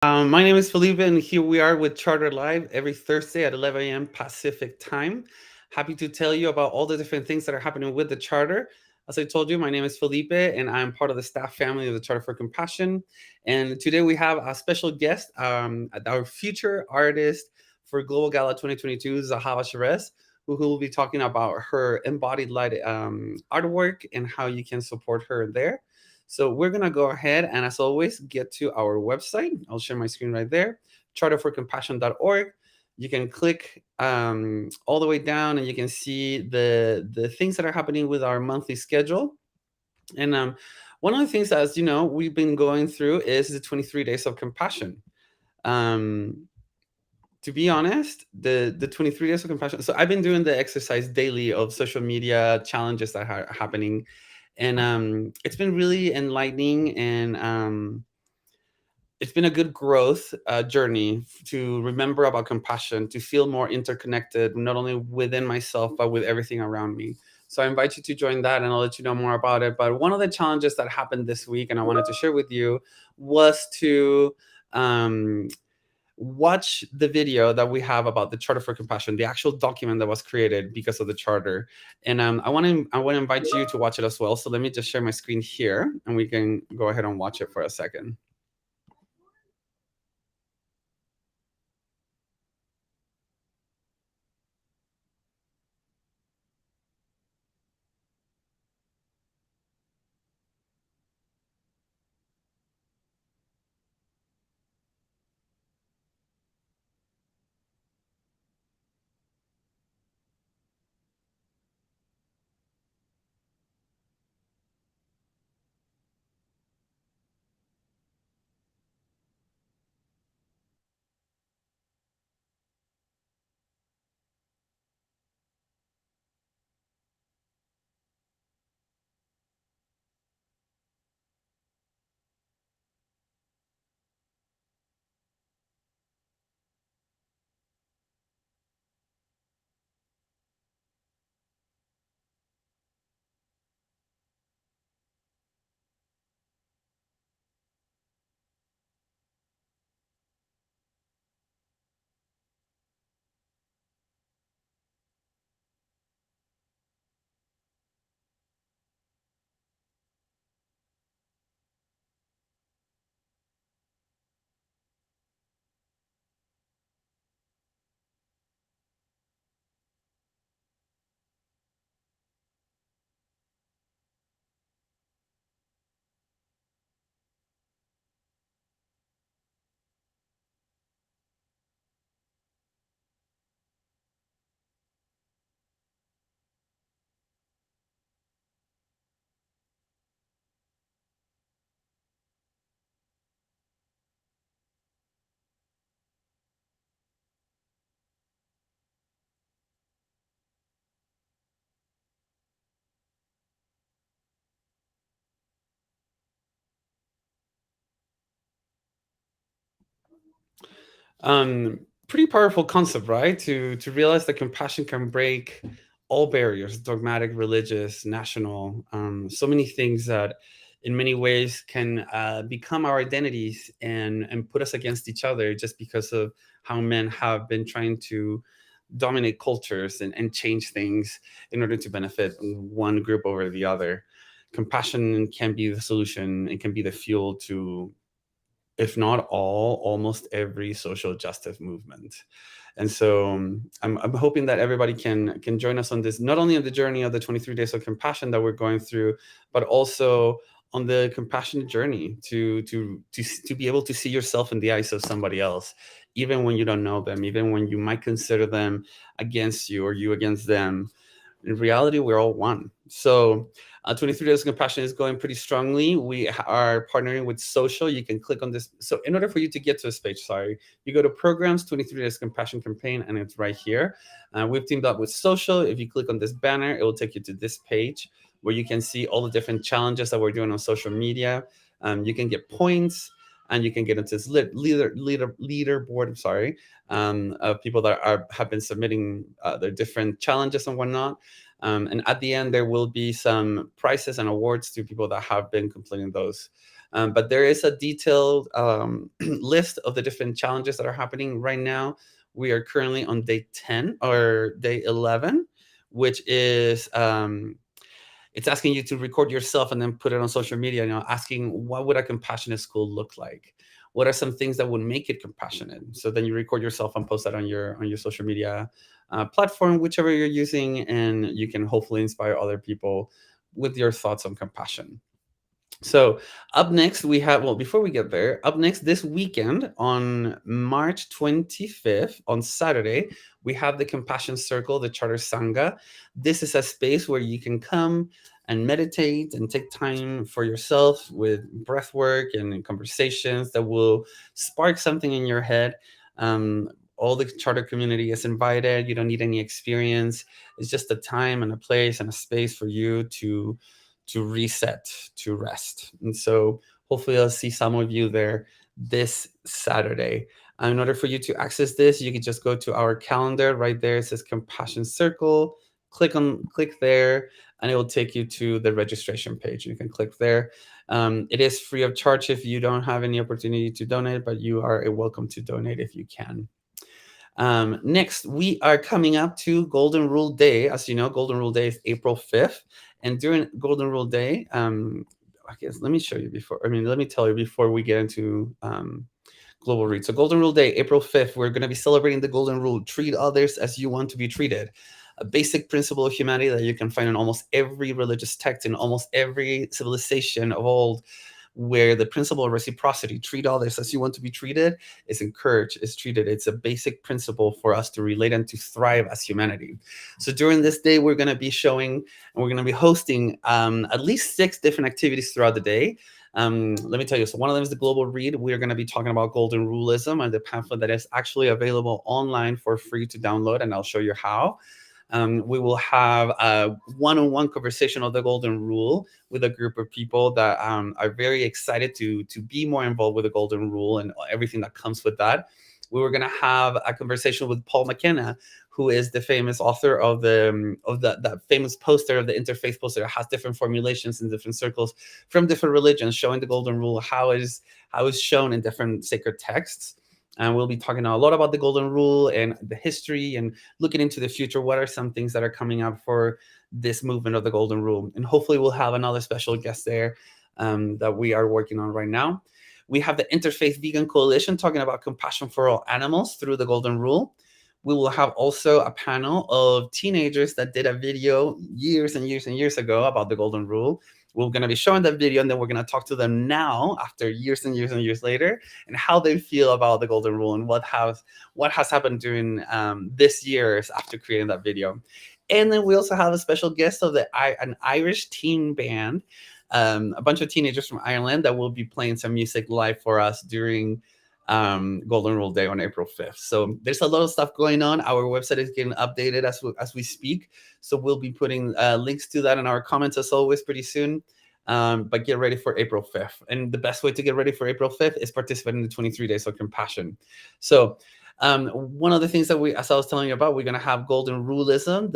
My name is Felipe, and here we are with Charter Live every Thursday at 11 a.m. Pacific time. Happy to tell you about all the different things that are happening with the Charter. As I told you, my name is Felipe, and I'm part of the staff family of the Charter for Compassion. And today we have a special guest, our future artist for Global Gala 2022, ZaHaVa Sherez, who will be talking about her embodied light artwork and how you can support her there. So we're gonna go ahead and, as always, get to our website. I'll share my screen right there, charterforcompassion.org. You can click all the way down, and you can see the things that are happening with our monthly schedule. And one of the things, as you know, we've been going through is the 23 days of compassion. Um, to be honest, the 23 days of compassion. So I've been doing the exercise daily of social media challenges that are happening, and it's been really enlightening, and it's been a good growth journey to remember about compassion, to feel more interconnected, not only within myself but with everything around me. So I invite you to join that, and I'll let you know more about it. But one of the challenges that happened this week, and I wanted to share with you, was to um, watch the video that we have about the Charter for Compassion, the actual document that was created because of the charter. And I want to invite you to watch it as well. So let me just share my screen here, and we can go ahead and watch it for a second. Pretty powerful concept, right? To realize that compassion can break all barriers, dogmatic, religious, national, so many things that in many ways can become our identities, and put us against each other just because of how men have been trying to dominate cultures, and change things in order to benefit one group over the other. Compassion can be the solution. It can be the fuel to, if not all, almost every social justice movement. And so I'm hoping that everybody can join us on this, not only on the journey of the 23 days of compassion that we're going through, but also on the compassionate journey to be able to see yourself in the eyes of somebody else, even when you don't know them, even when you might consider them against you or you against them. In reality, we're all one. So 23 Days of Compassion is going pretty strongly. We are partnering with social. You can click on this. So in order for you to get to this page, sorry, you go to Programs, 23 Days Compassion Campaign, and it's right here. We've teamed up with social. If you click on this banner, it will take you to this page where you can see all the different challenges that we're doing on social media. You can get points, and you can get into this leaderboard. I'm sorry, of people that have been submitting their different challenges and whatnot. And at the end, there will be some prizes and awards to people that have been completing those. But there is a detailed list of the different challenges that are happening right now. We are currently on day 10 or day 11, which is it's asking you to record yourself and then put it on social media, asking what would a compassionate school look like? What are some things that would make it compassionate? So then you record yourself and post that on your social media platform, whichever you're using, and you can hopefully inspire other people with your thoughts on compassion. So up next we have, well, before we get there, up next this weekend on March 25th, on Saturday, we have the Compassion Circle, the Charter Sangha. This is a space where you can come and meditate and take time for yourself with breath work and conversations that will spark something in your head. All the charter community is invited. You don't need any experience. It's just a time and a place and a space for you to reset, to rest. And so hopefully I'll see some of you there this Saturday. In order for you to access this, you can just go to our calendar. Right there it says Compassion Circle. Click there, and it will take you to the registration page. You can click there. It is free of charge if you don't have any opportunity to donate, but you are welcome to donate if you can. Next, we are coming up to Golden Rule Day. As you know, Golden Rule Day is April 5th. And during Golden Rule Day, I guess let me show you let me tell you before we get into Global Read. So Golden Rule Day, April 5th, we're going to be celebrating the Golden Rule. Treat others as you want to be treated. A basic principle of humanity that you can find in almost every religious text, in almost every civilization of old, where the principle of reciprocity, treat others as you want to be treated, is encouraged, is treated. It's a basic principle for us to relate and to thrive as humanity. So during this day, we're going to be showing and we're going to be hosting at least 6 different activities throughout the day. Let me tell you, so one of them is the Global Read. We're going to be talking about Golden Ruleism and the pamphlet that is actually available online for free to download, and I'll show you how. We will have a one-on-one conversation of the Golden Rule with a group of people that are very excited to be more involved with the Golden Rule and everything that comes with that. We were going to have a conversation with Paul McKenna, who is the famous author of that famous poster, of the interfaith poster that has different formulations in different circles from different religions, showing the Golden Rule, how is shown in different sacred texts. And we'll be talking a lot about the Golden Rule and the history and looking into the future. What are some things that are coming up for this movement of the Golden Rule? And hopefully we'll have another special guest there that we are working on right now. We have the Interfaith Vegan Coalition talking about compassion for all animals through the Golden Rule. We will have also a panel of teenagers that did a video years and years and years ago about the Golden Rule. We're going to be showing that video, and then we're going to talk to them now, after years and years and years later, and how they feel about the Golden Rule and what has happened during this years after creating that video. And then we also have a special guest of an Irish teen band, a bunch of teenagers from Ireland that will be playing some music live for us during Golden Rule Day on April 5th. So there's a lot of stuff going on. Our website is getting updated as we speak. So we'll be putting links to that in our comments as always pretty soon. But get ready for April 5th. And the best way to get ready for April 5th is participate in the 23 Days of Compassion. So one of the things that as I was telling you about, we're going to have Golden Ruleism,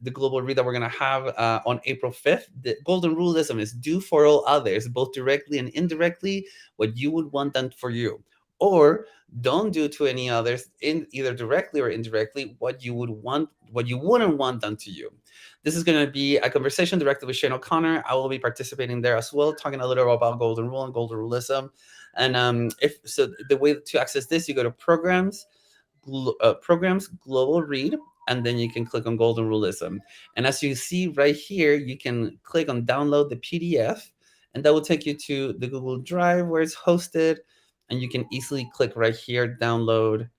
the Global Read that we're going to have on April 5th. The Golden Ruleism is do for all others, both directly and indirectly, what you would want done for you. Or don't do to any others, in either directly or indirectly, what you wouldn't want done to you. This is going to be a conversation directly with Shane O'Connor. I will be participating there as well, talking a little about Golden Rule and Golden Ruleism. And the way to access this, you go to programs, Global Read, and then you can click on Golden Ruleism. And as you see right here, you can click on download the PDF, and that will take you to the Google Drive where it's hosted. And you can easily click right here, download,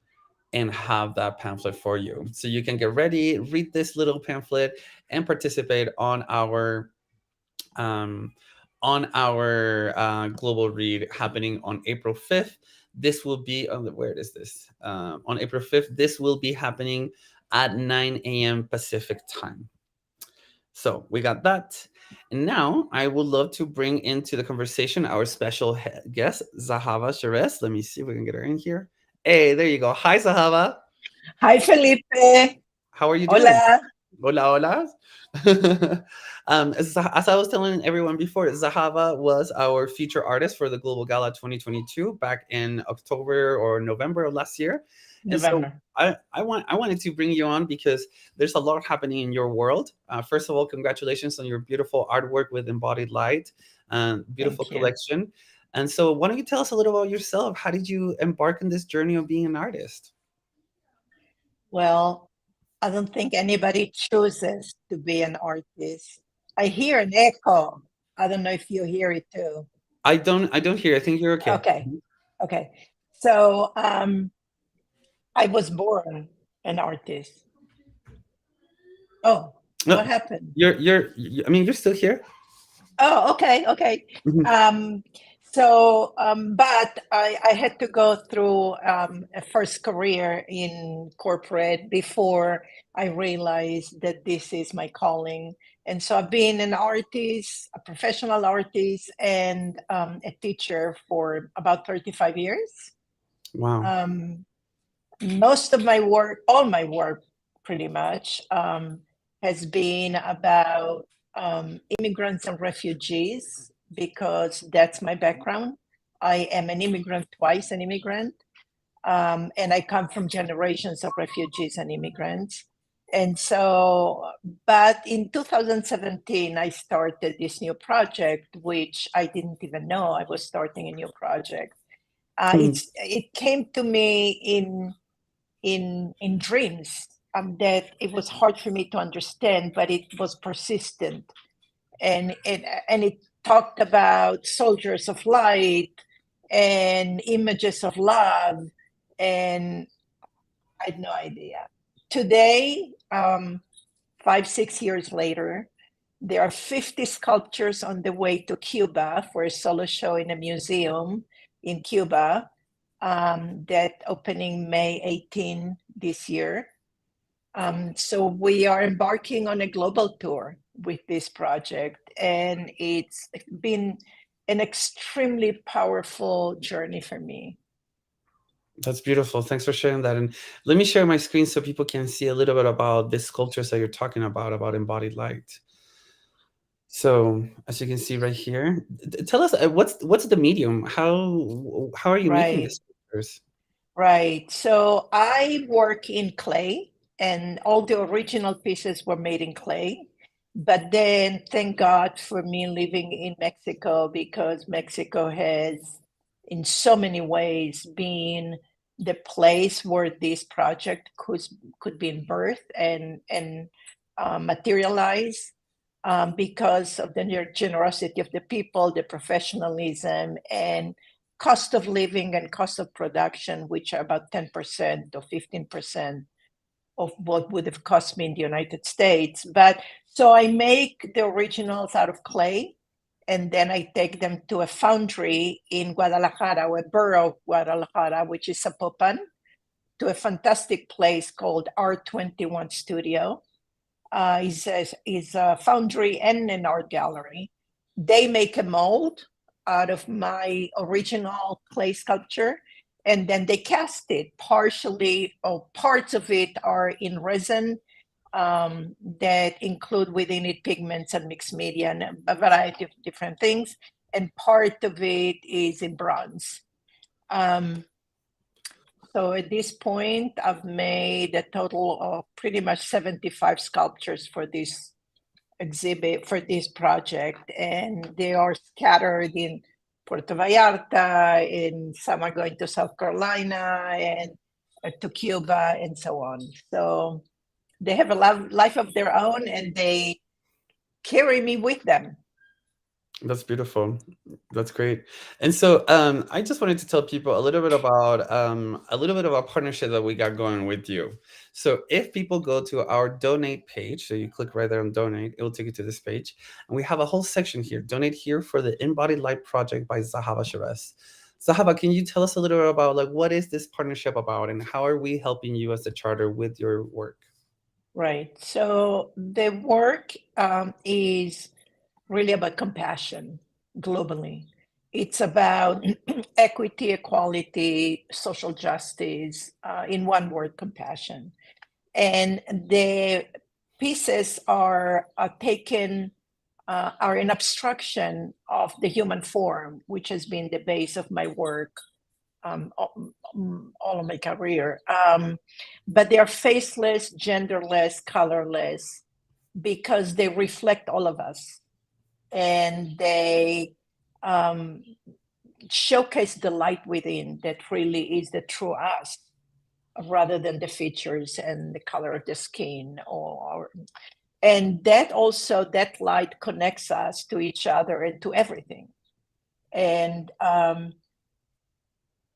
and have that pamphlet for you. So you can get ready, read this little pamphlet, and participate on our Global Read happening on April 5th. This will be where is this? On April 5th, this will be happening at 9 a.m. Pacific time. So we got that. And now I would love to bring into the conversation our special guest, ZaHaVa Sherez. Let me see if we can get her in here. Hey, there you go. Hi, ZaHaVa. Hi, Felipe. How are you doing? Hola. Hola, hola. As I was telling everyone before, ZaHaVa was our feature artist for the Global Gala 2022 back in October or November of last year. And so November. I wanted to bring you on because there's a lot happening in your world. First of all, congratulations on your beautiful artwork with embodied light and beautiful Thank you. collection. And so why don't you tell us a little about yourself? How did you embark on this journey of being an artist? Well, I don't think anybody chooses to be an artist. I hear an echo. I don't know if you hear it too. I don't hear. I think you're okay. Okay. Okay. So I was born an artist. Oh, No, what happened? I mean, you're still here. Oh, okay, okay. Mhm. Um, but I had to go through a first career in corporate before I realized that this is my calling. And so I've been an artist, a professional artist, and a teacher for about 35 years. Wow. Um, Most of my work, all my work pretty much, has been about immigrants and refugees because that's my background. I am an immigrant, twice an immigrant, and I come from generations of refugees and immigrants. And so, but in 2017, I started this new project, which I didn't even know I was starting a new project. Mhm. It came to me in dreams, that it was hard for me to understand, but it was persistent, and it talked about soldiers of light and images of love, and I had no idea. Today, 5 6 years later, there are 50 sculptures on the way to Cuba for a solo show in a museum in Cuba, that opening May 18 this year. So we are embarking on a global tour with this project, and it's been an extremely powerful journey for me. That's beautiful. Thanks for sharing that. And let me share my screen so people can see a little bit about the sculptures that you're talking about embodied light. So as you can see right here, tell us what's the medium? How are you making Right, these sculptures? right. So I work in clay, and all the original pieces were made in clay. But then, thank God for me living in Mexico, because Mexico has, in so many ways, been the place where this project could be birthed and materialize, because of the generosity of the people, the professionalism, and cost of living and cost of production, which are about 10% or 15% of what would have cost me in the United States. But so I make the originals out of clay, and then I take them to a foundry in Guadalajara, or a borough of Guadalajara, which is Zapopan, to a fantastic place called R21 Studio. Is a foundry and an art gallery. They make a mold out of my original clay sculpture, and then they cast it partially, or parts of it are in resin, that include within it pigments and mixed media and a variety of different things, and part of it is in bronze. Um, so at this point, I've made a total of pretty much 75 sculptures for this exhibit, for this project, and they are scattered in Puerto Vallarta, and some are going to South Carolina and to Cuba and so on. So they have a life of their own, and they carry me with them. That's beautiful. That's great. And so I just wanted to tell people a little bit about partnership that we got going with you. So if people go to our donate page, so you click right there on donate, it will take you to this page. And we have a whole section here, donate here for the Embodied Light Project by ZaHaVa Sherez. ZaHaVa, can you tell us a little bit about like what is this partnership about and how are we helping you as the charter with your work? Right. So the work, is really about compassion globally. It's about equity, equality, social justice, in one word, compassion. And the pieces are taken, are an abstraction of the human form, which has been the base of my work all of my career. But they are faceless, genderless, colorless, because they reflect all of us, and they showcase the light within that really is the true us, rather than the features and the color of the skin. And that also, that light connects us to each other and to everything. And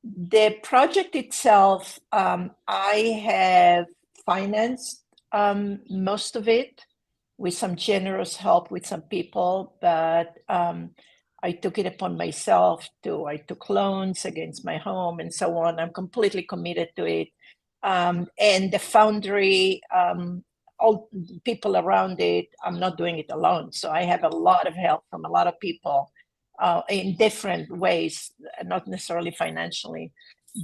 the project itself, I have financed most of it with some generous help with some people, but I took it upon myself I took loans against my home and so on. I'm completely committed to it. And the foundry, all people around it, I'm not doing it alone. So I have a lot of help from a lot of people in different ways, not necessarily financially.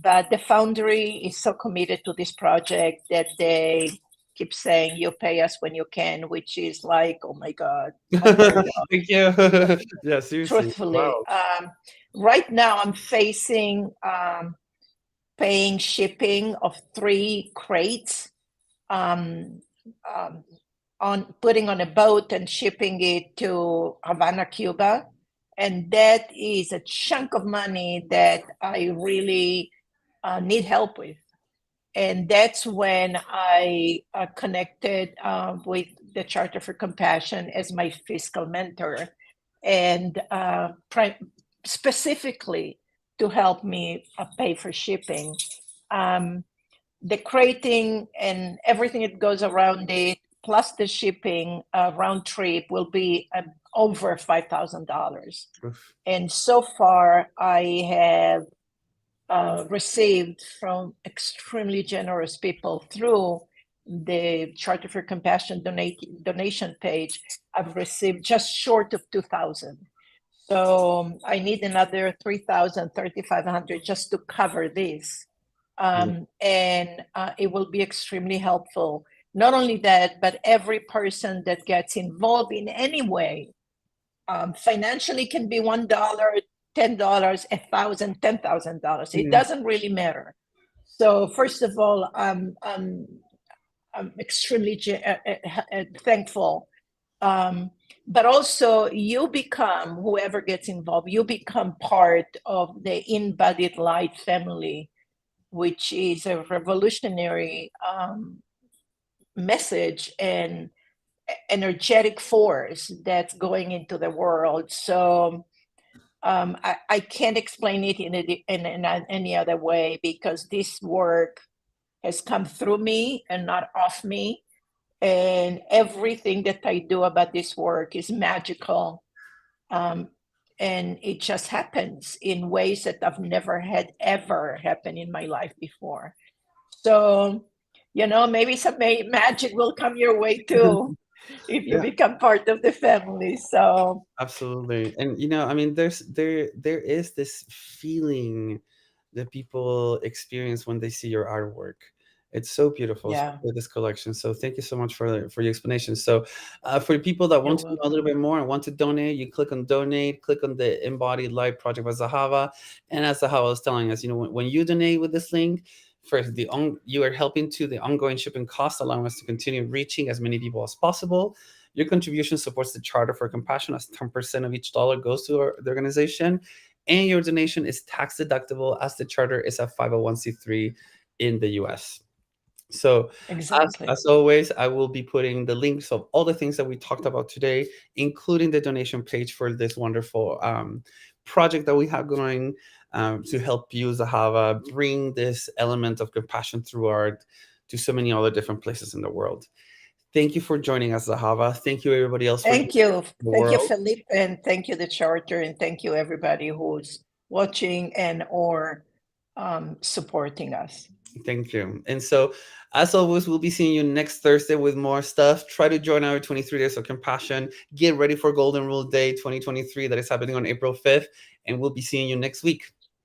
But the foundry is so committed to this project that they keep saying, you pay us when you can, which is like, oh my God, unheard of. Thank you. Yeah, seriously. Truthfully. Wow. Right now I'm facing paying shipping of 3 crates, on putting on a boat and shipping it to Havana, Cuba. And that is a chunk of money that I really need help with. And that's when I connected with the Charter for Compassion as my fiscal mentor, and specifically to help me pay for shipping. The crating and everything that goes around it, plus the shipping round trip, will be over $5,000. Oof. And so far, I have received from extremely generous people through the Charter for Compassion donation page. I've received just short of 2,000. So I need another 3,000, 3,500 just to cover this. And it will be extremely helpful. Not only that, but every person that gets involved in any way, financially, can be $1, $10, $1,000, $10,000. It doesn't really matter. So first of all, I'm extremely thankful. But also, you become, whoever gets involved, you become part of the Embodied Light family, which is a revolutionary message and energetic force that's going into the world. So I can't explain it in any other way, because this work has come through me and not off me. And everything that I do about this work is magical. And it just happens in ways that I've never had ever happen in my life before. So, maybe some magic will come your way too, if you Yeah, become part of the family. So, absolutely. And I mean, there is this feeling that people experience when they see your artwork. It's so beautiful, yeah, especially this collection. So thank you so much for your explanation. So for people that you're want to know a little welcome. bit more and want to donate, you click on donate, click on the Embodied Light Project by ZaHaVa. And as ZaHaVa was telling us, when you donate with this link, first, you are helping to the ongoing shipping costs, allowing us to continue reaching as many people as possible. Your contribution supports the Charter for Compassion, as 10% of each dollar goes to the organization. And your donation is tax deductible, as the charter is a 501c3 in the US. So, Exactly. as always, I will be putting the links of all the things that we talked about today, including the donation page for this wonderful project that we have going, to help you, ZaHaVa, bring this element of compassion through art to so many other different places in the world. Thank you for joining us, ZaHaVa. Thank you, everybody else, for joining Thank you. the Thank you, world. Felipe, and thank you, the Charter, and thank you, everybody who's watching and or supporting us. Thank you. And so, as always, we'll be seeing you next Thursday with more stuff. Try to join our 23 Days of Compassion. Get ready for Golden Rule Day 2023 that is happening on April 5th. And we'll be seeing you next week.